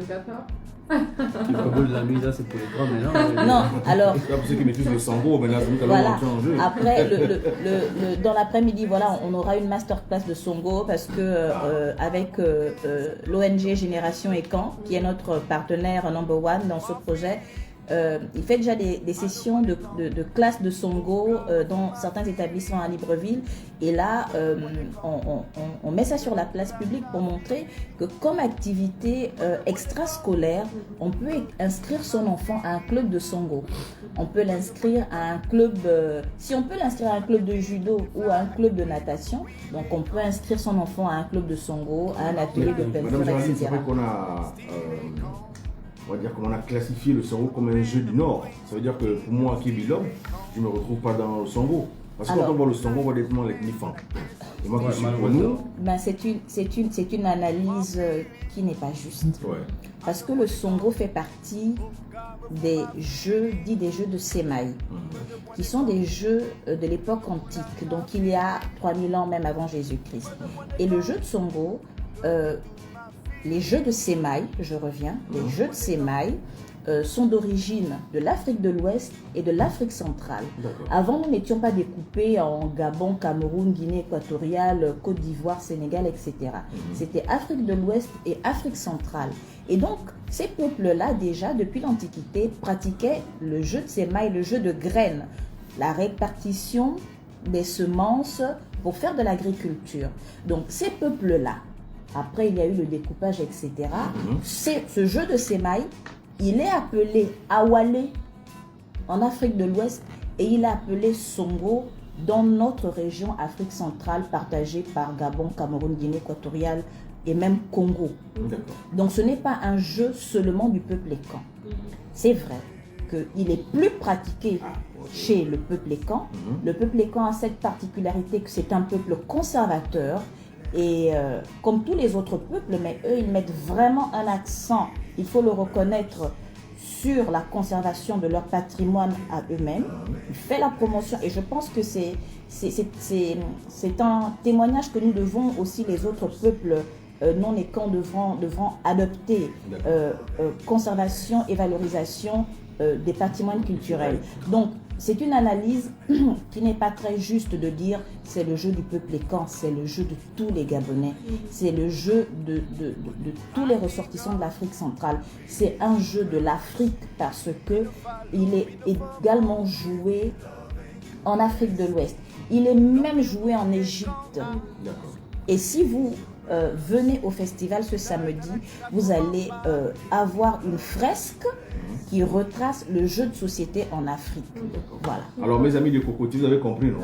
Qatar. Le Congo de la Misa, c'est pour les grands maintenant. Non, alors. Pour ceux qui maîtrisent le sango, maintenant c'est nous qui allons Voilà. rentrer en jeu. Après, dans l'après-midi, voilà, on aura une masterclass de Songo parce que avec l'ONG Génération Ecan, qui est notre partenaire number one dans ce projet, il fait déjà des sessions de classe de Songo dans certains établissements à Libreville. Et là, on met ça sur la place publique pour montrer que comme activité extrascolaire, on peut inscrire son enfant à un club de Songo. On peut l'inscrire à un club, si on peut l'inscrire à un club de judo ou à un club de natation, donc on peut inscrire son enfant à un club de Songo, à un atelier de peinture, Madame Géraldine, c'est etc. vrai qu'on a, on va dire qu'on a classifié le sango comme un jeu du Nord. Ça veut dire que pour moi, qui est bilingue, je ne me retrouve pas dans le sango. Parce que quand on voit le sango, on voit directement les knifans. Et moi, qui suis pour nous, Ben, c'est une analyse qui n'est pas juste. ouais. Parce que le songo fait partie des jeux, dits des jeux de Semaï, qui sont des jeux de l'époque antique, donc il y a 3000 ans même avant Jésus-Christ. Et le jeu de songo, les jeux de Semaï, je reviens, les jeux de Semaï sont d'origine de l'Afrique de l'Ouest et de l'Afrique centrale. Avant, nous n'étions pas découpés en Gabon, Cameroun, Guinée équatoriale, Côte d'Ivoire, Sénégal, etc. C'était Afrique de l'Ouest et Afrique centrale. Et donc, ces peuples-là, déjà, depuis l'Antiquité, pratiquaient le jeu de Semaï, le jeu de graines, la répartition des semences pour faire de l'agriculture. Donc, ces peuples-là, après, il y a eu le découpage, etc. Ce jeu de Semaï, il est appelé Awale en Afrique de l'Ouest et il est appelé Songo dans notre région Afrique centrale partagée par Gabon, Cameroun, Guinée équatoriale et même Congo. Donc ce n'est pas un jeu seulement du peuple Ekan. C'est vrai qu'il est plus pratiqué chez le peuple Ekan. Le peuple Ekan a cette particularité que c'est un peuple conservateur. Et comme tous les autres peuples, mais eux, ils mettent vraiment un accent, il faut le reconnaître, sur la conservation de leur patrimoine à eux-mêmes. Il fait la promotion et je pense que c'est un témoignage que nous devons aussi, les autres peuples non écans devront adopter. Conservation et valorisation des patrimoines culturels. Donc, c'est une analyse qui n'est pas très juste de dire c'est le jeu du peuple Ekan, c'est le jeu de tous les Gabonais, c'est le jeu de tous les ressortissants de l'Afrique centrale. C'est un jeu de l'Afrique parce qu'il est également joué en Afrique de l'Ouest. Il est même joué en Égypte. Et si vous venez au festival ce samedi, vous allez avoir une fresque qui retrace le jeu de société en Afrique. Voilà. Alors mes amis de cocotier, vous avez compris, non?